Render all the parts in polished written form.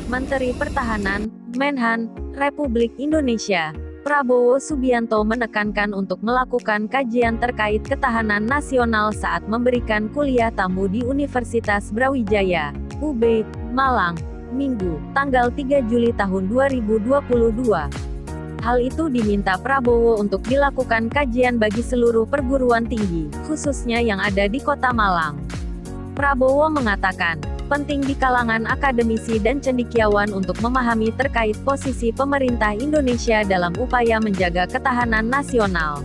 Menteri Pertahanan, Menhan, Republik Indonesia, Prabowo Subianto menekankan untuk melakukan kajian terkait ketahanan nasional saat memberikan kuliah tamu di Universitas Brawijaya, UB, Malang, Minggu, tanggal 3 Juli tahun 2022. Hal itu diminta Prabowo untuk dilakukan kajian bagi seluruh perguruan tinggi, khususnya yang ada di Kota Malang. Prabowo mengatakan, penting di kalangan akademisi dan cendekiawan untuk memahami terkait posisi pemerintah Indonesia dalam upaya menjaga ketahanan nasional.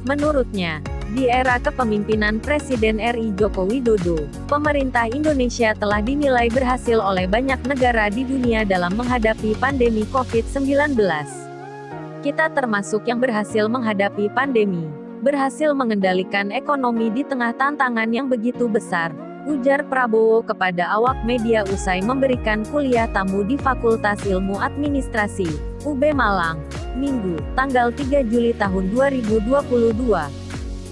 Menurutnya, di era kepemimpinan Presiden RI Joko Widodo, pemerintah Indonesia telah dinilai berhasil oleh banyak negara di dunia dalam menghadapi pandemi COVID-19. Kita termasuk yang berhasil menghadapi pandemi, berhasil mengendalikan ekonomi di tengah tantangan yang begitu besar, ujar Prabowo kepada awak media usai memberikan kuliah tamu di Fakultas Ilmu Administrasi, UB Malang, Minggu, tanggal 3 Juli tahun 2022.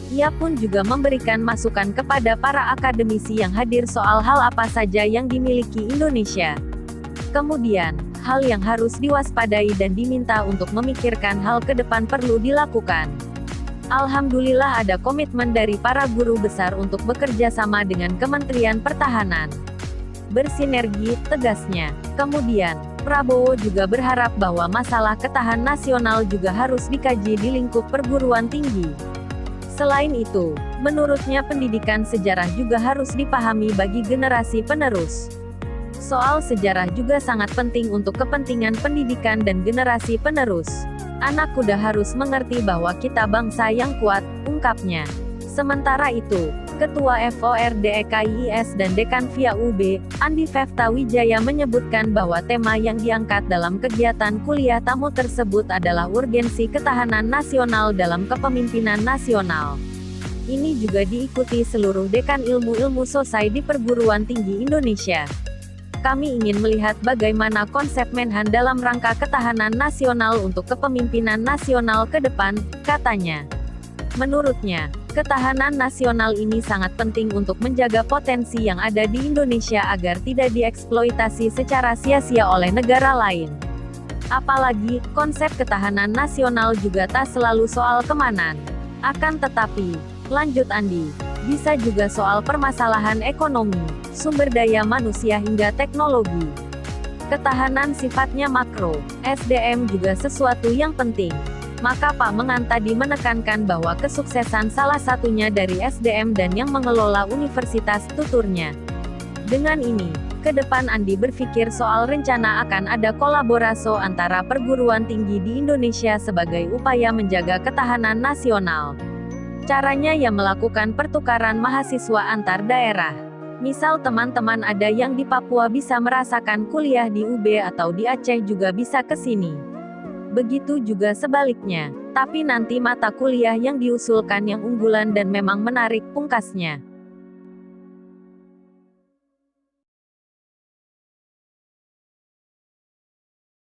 Ia pun juga memberikan masukan kepada para akademisi yang hadir soal hal apa saja yang dimiliki Indonesia. Kemudian, hal yang harus diwaspadai dan diminta untuk memikirkan hal ke depan perlu dilakukan. Alhamdulillah ada komitmen dari para guru besar untuk bekerja sama dengan Kementerian Pertahanan. Bersinergi, tegasnya. Kemudian, Prabowo juga berharap bahwa masalah ketahanan nasional juga harus dikaji di lingkup perguruan tinggi. Selain itu, menurutnya pendidikan sejarah juga harus dipahami bagi generasi penerus. Soal sejarah juga sangat penting untuk kepentingan pendidikan dan generasi penerus. Anak kuda harus mengerti bahwa kita bangsa yang kuat, ungkapnya. Sementara itu, Ketua FORDEKIS dan Dekan Via UB, Andi Fefta Wijaya menyebutkan bahwa tema yang diangkat dalam kegiatan kuliah tamu tersebut adalah urgensi ketahanan nasional dalam kepemimpinan nasional. Ini juga diikuti seluruh dekan ilmu-ilmu sosai di perguruan tinggi Indonesia. Kami ingin melihat bagaimana konsep Menhan dalam rangka ketahanan nasional untuk kepemimpinan nasional ke depan, katanya. Menurutnya, ketahanan nasional ini sangat penting untuk menjaga potensi yang ada di Indonesia agar tidak dieksploitasi secara sia-sia oleh negara lain. Apalagi, konsep ketahanan nasional juga tak selalu soal keamanan. Akan tetapi, lanjut Andi, bisa juga soal permasalahan ekonomi, sumber daya manusia hingga teknologi. Ketahanan sifatnya makro, SDM juga sesuatu yang penting. Maka Pak Menhan tadi menekankan bahwa kesuksesan salah satunya dari SDM dan yang mengelola universitas, tuturnya. Dengan ini, ke depan Andi berpikir soal rencana akan ada kolaborasi antara perguruan tinggi di Indonesia sebagai upaya menjaga ketahanan nasional. Caranya ya melakukan pertukaran mahasiswa antar daerah. Misal teman-teman ada yang di Papua bisa merasakan kuliah di UB atau di Aceh juga bisa ke sini. Begitu juga sebaliknya. Tapi nanti mata kuliah yang diusulkan yang unggulan dan memang menarik, pungkasnya.